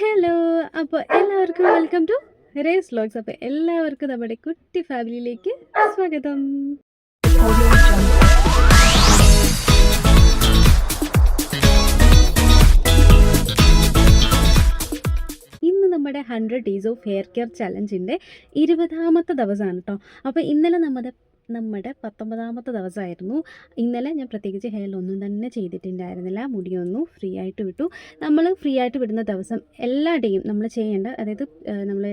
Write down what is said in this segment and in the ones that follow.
Hello. അപ്പോൾ എല്ലാവർക്കും welcome to raise vlogs. അപ്പോൾ എല്ലാവർക്കും നമ്മുടെ കുട്ടി ഫാമിലിയിലേക്ക് സ്വാഗതം. ഇന്ന് നമ്മുടെ 100 ഡേയ്സ് ഓഫ് ഹെയർ കെയർ ചലഞ്ചിൻ്റെ 20ാമത്തെ ദിവസമാണ് കേട്ടോ. അപ്പോൾ ഇന്നലെ നമ്മുടെ 19ാമത്തെ ദിവസമായിരുന്നു. ഇന്നലെ ഞാൻ പ്രത്യേകിച്ച് ഹെയറിലൊന്നും തന്നെ ചെയ്തിട്ടുണ്ടായിരുന്നില്ല. മുടിയൊന്നും ഫ്രീ ആയിട്ട് വിട്ടു. നമ്മൾ ഫ്രീ ആയിട്ട് വിടുന്ന ദിവസം എല്ലാ ഡേയും നമ്മൾ ചെയ്യേണ്ട, അതായത് നമ്മൾ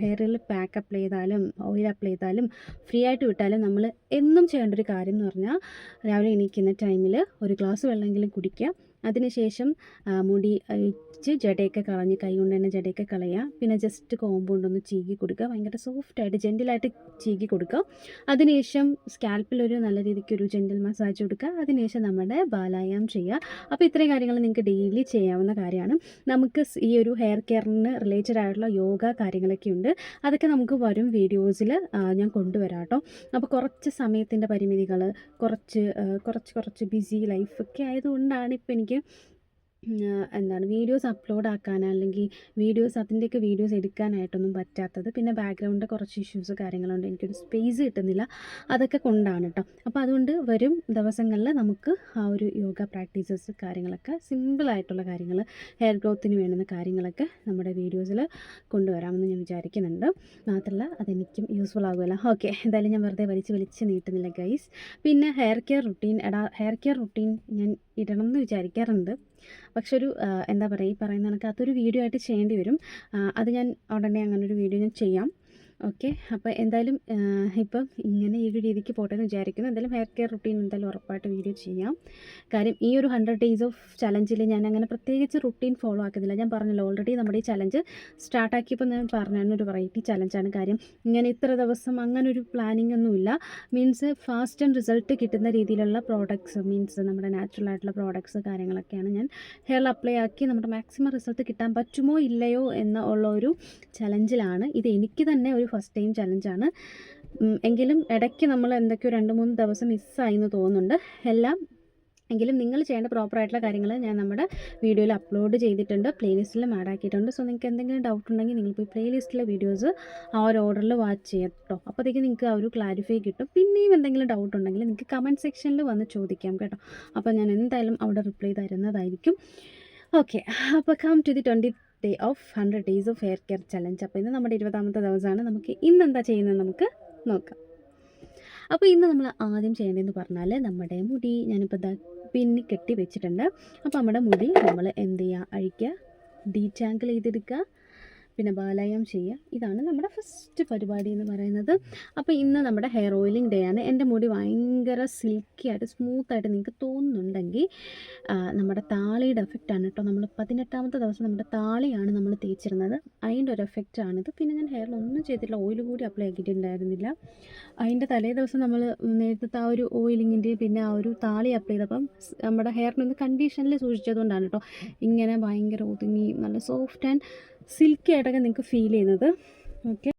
ഹെയറിൽ പാക്ക് അപ്ലൈ ചെയ്താലും ഓയിൽ അപ്ലൈ ചെയ്താലും ഫ്രീ ആയിട്ട് വിട്ടാലും നമ്മൾ എന്നും ചെയ്യേണ്ട ഒരു കാര്യം എന്ന് പറഞ്ഞാൽ രാവിലെ എണീക്കുന്ന ടൈമിൽ ഒരു ഗ്ലാസ് വെള്ളമെങ്കിലും കുടിക്കുക. അതിനുശേഷം മുടി ജടയൊക്കെ കളഞ്ഞ് കൈ കൊണ്ട് തന്നെ ജടയൊക്കെ കളയുക. പിന്നെ ജസ്റ്റ് കോമ്പ് കൊണ്ടൊന്ന് ചീകി കൊടുക്കുക. ഭയങ്കര സോഫ്റ്റായിട്ട് ജെൻറ്റിലായിട്ട് ചീകി കൊടുക്കുക. അതിനുശേഷം സ്കാൽപ്പിലൊരു നല്ല രീതിക്കൊരു ജെൻറ്റിൽ മസാജ് കൊടുക്കുക. അതിനുശേഷം നമ്മുടെ ബാലായാം ചെയ്യുക. അപ്പോൾ ഇത്രയും കാര്യങ്ങൾ നിങ്ങൾക്ക് ഡെയിലി ചെയ്യാവുന്ന കാര്യമാണ്. നമുക്ക് ഈ ഒരു ഹെയർ കെയറിന് റിലേറ്റഡ് ആയിട്ടുള്ള യോഗ കാര്യങ്ങളൊക്കെ ഉണ്ട്. അതൊക്കെ നമുക്ക് വരും വീഡിയോസിൽ ഞാൻ കൊണ്ടുവരാം കേട്ടോ. അപ്പോൾ കുറച്ച് സമയത്തിൻ്റെ പരിമിതികൾ, കുറച്ച് ബിസി ലൈഫൊക്കെ ആയതുകൊണ്ടാണ് ഇപ്പോൾ എനിക്ക് വീഡിയോസ് അപ്ലോഡ് ആക്കാൻ, അല്ലെങ്കിൽ അതിൻ്റെയൊക്കെ വീഡിയോസ് എടുക്കാനായിട്ടൊന്നും പറ്റാത്തത്. പിന്നെ ബാക്ക്ഗ്രൗണ്ടിൽ കുറച്ച് ഇഷ്യൂസ് കാര്യങ്ങളുണ്ട്, എനിക്കൊരു സ്പേസ് കിട്ടുന്നില്ല. അതൊക്കെ കൊണ്ടാണ് കേട്ടോ. അപ്പോൾ അതുകൊണ്ട് വരും ദിവസങ്ങളിൽ നമുക്ക് ആ ഒരു യോഗ പ്രാക്ടീസസ് കാര്യങ്ങളൊക്കെ, സിമ്പിളായിട്ടുള്ള കാര്യങ്ങൾ, ഹെയർ ഗ്രോത്തിന് വേണ്ടുന്ന കാര്യങ്ങളൊക്കെ നമ്മുടെ വീഡിയോസിൽ കൊണ്ടുവരാമെന്ന് ഞാൻ വിചാരിക്കുന്നുണ്ട്. മാത്രമല്ല അതെനിക്കും യൂസ്ഫുൾ ആകുമല്ലോ. ഓക്കെ, എന്തായാലും ഞാൻ വെറുതെ വലിച്ച് നീട്ടുന്നില്ല ഗൈസ്. പിന്നെ ഹെയർ കെയർ റുട്ടീൻ ഞാൻ ഇടണം എന്ന് വിചാരിക്കാറുണ്ട്. പക്ഷെ ഒരു ഈ പറയുന്ന കണക്ക് അതൊരു വീഡിയോ ആയിട്ട് ചെയ്യേണ്ടി വരും. അത് ഞാൻ ഉടനെ അങ്ങനൊരു വീഡിയോ ഞാൻ ചെയ്യാം. ഓക്കെ, അപ്പോൾ എന്തായാലും ഇപ്പം ഇങ്ങനെ ഈ ഒരു രീതിക്ക് പോട്ടെ എന്ന് വിചാരിക്കുന്നു. എന്തായാലും ഹെയർ കെയർ റുട്ടീൻ എന്തായാലും ഉറപ്പായിട്ട് വീഡിയോ ചെയ്യാം. കാര്യം ഈ ഒരു 100 ഡേയ്സ് ഓഫ് ചലഞ്ചിൽ ഞാൻ അങ്ങനെ പ്രത്യേകിച്ച് റുട്ടീൻ ഫോളോ ആക്കുന്നില്ല. ഞാൻ പറഞ്ഞല്ലോ, ഓൾറെഡി നമ്മുടെ ഈ ചലഞ്ച് സ്റ്റാർട്ടാക്കിയപ്പോൾ ഞാൻ പറഞ്ഞായിരുന്നു ഒരു വെറൈറ്റി ചലഞ്ചാണ്. കാര്യം ഇങ്ങനെ ഇത്ര ദിവസം അങ്ങനെ ഒരു പ്ലാനിങ് ഒന്നുമില്ല. മീൻസ് ഫാസ്റ്റ് ആൻഡ് റിസൾട്ട് കിട്ടുന്ന രീതിയിലുള്ള പ്രോഡക്ട്സ്, മീൻസ് നമ്മുടെ നാച്ചുറൽ ആയിട്ടുള്ള പ്രോഡക്ട്സ് കാര്യങ്ങളൊക്കെയാണ് ഞാൻ ഹെയറിൽ അപ്ലൈ ആക്കി നമ്മുടെ മാക്സിമം റിസൾട്ട് കിട്ടാൻ പറ്റുമോ ഇല്ലയോ എന്നുള്ള ഒരു ചലഞ്ചിലാണ്. ഇത് എനിക്ക് തന്നെ ഒരു ഫസ്റ്റ് ടൈം ചലഞ്ചാണ്. എങ്കിലും ഇടയ്ക്ക് നമ്മൾ എന്തൊക്കെയോ 2-3 ദിവസം മിസ്സായി എന്ന് തോന്നുന്നുണ്ട് എങ്കിലും നിങ്ങൾ ചെയ്യേണ്ട പ്രോപ്പറായിട്ടുള്ള കാര്യങ്ങൾ ഞാൻ നമ്മുടെ വീഡിയോയിൽ അപ്ലോഡ് ചെയ്തിട്ടുണ്ട്, പ്ലേലിസ്റ്റിലും ആഡ് ആക്കിയിട്ടുണ്ട്. സോ നിങ്ങൾക്ക് എന്തെങ്കിലും ഡൗട്ട് ഉണ്ടെങ്കിൽ നിങ്ങൾ പോയി പ്ലേലിസ്റ്റിലെ വീഡിയോസ് ആ ഒരു ഓർഡറിൽ വാച്ച് ചെയ്യാം കേട്ടോ. അപ്പോഴത്തേക്ക് നിങ്ങൾക്ക് ആ ഒരു ക്ലാരിഫൈ കിട്ടും. പിന്നെയും എന്തെങ്കിലും ഡൗട്ട് ഉണ്ടെങ്കിൽ നിങ്ങൾക്ക് കമൻറ്റ് സെക്ഷനിൽ വന്ന് ചോദിക്കാം കേട്ടോ. അപ്പോൾ ഞാൻ എന്തായാലും അവിടെ റിപ്ലൈ തരുന്നതായിരിക്കും. ഓക്കെ, അപ്പോൾ come to the 20th day of 100 days of hair care challenge. അപ്പോൾ ഇന്ന് നമ്മുടെ 20ാമത്തെ ദിവസമാണ്. നമുക്ക് ഇന്നെന്താ ചെയ്യുന്നത് നമുക്ക് നോക്കാം. അപ്പോൾ ഇന്ന് നമ്മൾ ആദ്യം ചെയ്യേണ്ടതെന്ന് പറഞ്ഞാൽ നമ്മുടെ മുടി ഞാനിപ്പോൾ പിന്നി കെട്ടി വെച്ചിട്ടുണ്ട്. അപ്പോൾ നമ്മുടെ മുടി നമ്മൾ എന്ത് ചെയ്യുക, അഴിക്കുക, ഡീറ്റാങ്കിൾ ചെയ്തെടുക്കുക, പിന്നെ ബാലായം ചെയ്യുക. ഇതാണ് നമ്മുടെ ഫസ്റ്റ് പരിപാടി എന്ന് പറയുന്നത്. അപ്പോൾ ഇന്ന് നമ്മുടെ ഹെയർ ഓയിലിംഗ് ഡേ ആണ്. എൻ്റെ മുടി ഭയങ്കര സിൽക്കി ആയിട്ട് സ്മൂത്തായിട്ട് നിങ്ങൾക്ക് തോന്നുന്നുണ്ടെങ്കിൽ നമ്മുടെ താളിയുടെ എഫക്റ്റാണ് കേട്ടോ. നമ്മൾ 18ാമത്തെ ദിവസം നമ്മുടെ താളിയാണ് നമ്മൾ തേച്ചിരുന്നത്, അതിൻ്റെ ഒരു എഫക്റ്റാണിത്. പിന്നെ ഞാൻ ഹെയറിലൊന്നും ചെയ്തിട്ടില്ല, ഓയിൽ കൂടി അപ്ലൈ ആക്കിയിട്ടുണ്ടായിരുന്നില്ല. അതിൻ്റെ തലേ ദിവസം നമ്മൾ നേരത്തെ ആ ഒരു ഓയിലിങ്ങിൻ്റെ പിന്നെ ആ ഒരു താളി അപ്ലൈ ചെയ്തപ്പം നമ്മുടെ ഹെയറിനൊന്ന് കണ്ടീഷനിൽ സൂക്ഷിച്ചതുകൊണ്ടാണ് കേട്ടോ ഇങ്ങനെ ഭയങ്കര ഒതുങ്ങി നല്ല സോഫ്റ്റ് ആൻഡ് സിൽക്കി ആയിട്ടൊക്കെ നിങ്ങൾക്ക് ഫീൽ ചെയ്യുന്നത്. ഓക്കെ,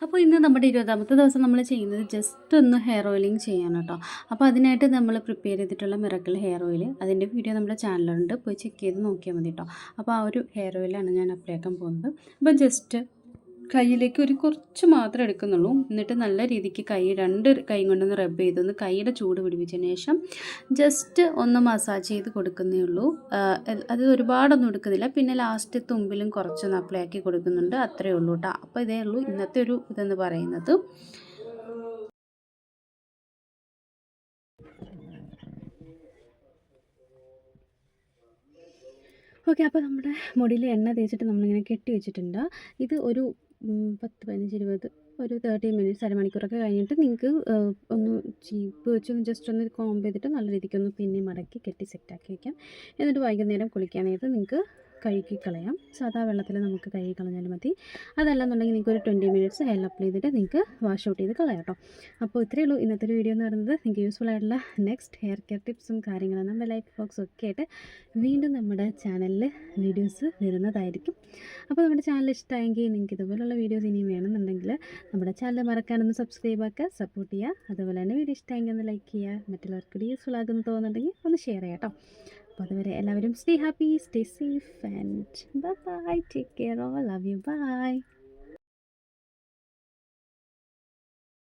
അപ്പോൾ ഇന്ന് നമ്മുടെ 20ാമത്തെ ദിവസം നമ്മൾ ചെയ്യുന്നത് ജസ്റ്റ് ഒന്ന് ഹെയർ ഓയിലിംഗ് ചെയ്യാൻ കേട്ടോ. അപ്പോൾ അതിനായിട്ട് നമ്മൾ പ്രിപ്പയർ ചെയ്തിട്ടുള്ള മിറക്കിൾ ഹെയർ ഓയിൽ, അതിൻ്റെ വീഡിയോ നമ്മുടെ ചാനലുണ്ട്, പോയി ചെക്ക് ചെയ്ത് നോക്കിയാൽ മതി കേട്ടോ. അപ്പോൾ ആ ഒരു ഹെയർ ഓയിലാണ് ഞാൻ അപ്ലൈ ആക്കാൻ പോകുന്നത്. അപ്പോൾ ജസ്റ്റ് കയ്യിലേക്ക് ഒരു കുറച്ച് മാത്രമേ എടുക്കുന്നുള്ളൂ. എന്നിട്ട് നല്ല രീതിക്ക് രണ്ട് കൈ കൊണ്ടൊന്ന് റബ്ബ് ചെയ്തൊന്ന് കൈയുടെ ചൂട് പിടിപ്പിച്ചതിന് ശേഷം ജസ്റ്റ് ഒന്ന് മസാജ് ചെയ്ത് കൊടുക്കുന്നേ ഉള്ളൂ. അത് ഒരുപാടൊന്നും എടുക്കുന്നില്ല. പിന്നെ ലാസ്റ്റ് തുമ്പിലും കുറച്ചൊന്ന് അപ്ലൈ ആക്കി കൊടുക്കുന്നുണ്ട്, അത്രയേ ഉള്ളൂ കേട്ടോ. അപ്പോൾ ഇതേ ഉള്ളൂ ഇന്നത്തെ ഒരു ഇതെന്ന് പറയുന്നത്. ഓക്കെ, അപ്പോൾ നമ്മുടെ മുടിയിൽ എണ്ണ തേച്ചിട്ട് നമ്മളിങ്ങനെ കെട്ടി വെച്ചിട്ടുണ്ട്. ഇത് ഒരു 10, 15, 20 ഒരു 30 മിനിറ്റ്സ് അരമണിക്കൂറൊക്കെ കഴിഞ്ഞിട്ട് നിങ്ങൾക്ക് ഒന്ന് ചീപ്പ് വെച്ചൊന്ന് ജസ്റ്റ് ഒന്ന് കോംബ് ചെയ്തിട്ട് നല്ല രീതിക്കൊന്ന് പിന്നെ മടക്കി കെട്ടി സെറ്റാക്കി വയ്ക്കാം. എന്നിട്ട് വൈകുന്നേരം കുളിക്കാൻ നേരത്ത് നിങ്ങൾക്ക് കഴുകി കളയാം. സാധാ വെള്ളത്തിൽ നമുക്ക് കഴുകി കളഞ്ഞാലും മതി. അതല്ലെന്നുണ്ടെങ്കിൽ നിങ്ങൾക്ക് ഒരു 20 മിനിറ്റ്സ് ഹെയർ അപ്ലൈ ചെയ്തിട്ട് നിങ്ങൾക്ക് വാഷ് ഔട്ട് ചെയ്ത് കളയാം കേട്ടോ. അപ്പോൾ ഇത്രയേ ഉള്ളൂ ഇന്നത്തെ ഒരു വീഡിയോ എന്ന് പറയുന്നത്. നിങ്ങൾക്ക് യൂസ്ഫുൾ ആയിട്ടുള്ള നെക്സ്റ്റ് ഹെയർ കെയർ ടിപ്സും കാര്യങ്ങളും നമ്മുടെ ലൈഫ് വ്ലോഗ്സും ഒക്കെ ആയിട്ട് വീണ്ടും നമ്മുടെ ചാനലിൽ വീഡിയോസ് വരുന്നതായിരിക്കും. അപ്പോൾ നമ്മുടെ ചാനൽ ഇഷ്ടമായെങ്കിൽ നിങ്ങൾക്ക് ഇതുപോലുള്ള വീഡിയോസ് ഇനിയും വേണമെന്നുണ്ടെങ്കിൽ നമ്മുടെ ചാനൽ മറക്കാനൊന്ന് സബ്സ്ക്രൈബ് ആക്കുക, സപ്പോർട്ട് ചെയ്യുക. അതുപോലെ തന്നെ വീഡിയോ ഇഷ്ടമായെങ്കിൽ ഒന്ന് ലൈക്ക് ചെയ്യുക. മറ്റുള്ളവർക്ക് യൂസ്ഫുൾ ആകുമെന്ന് തോന്നുന്നുണ്ടെങ്കിൽ ഒന്ന് ഷെയർ ചെയ്യാം കേട്ടോ. അപ്പോൾ അതുവരെ എല്ലാവരും stay happy, stay safe and bye bye, take care all, love you, by.